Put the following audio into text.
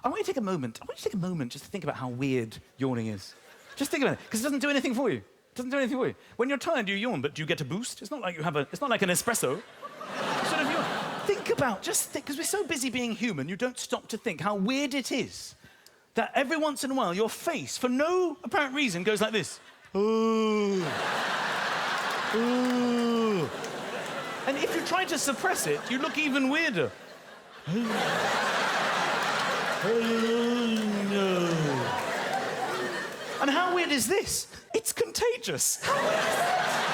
I want you to take a moment. I want you to take a moment just to think about how weird yawning is. Just think about it, because it doesn't do anything for you. It doesn't do anything for you. When you're tired, you yawn, but do you get a boost? It's not like you have a... It's not like an espresso. Sort of yawn. Think about, just think, because we're so busy being human, you don't stop to think how weird it is that every once in a while your face, for no apparent reason, goes like this. Ooh. Ooh. And if you try to suppress it, you look even weirder. And how weird is this? It's contagious. How weird is that?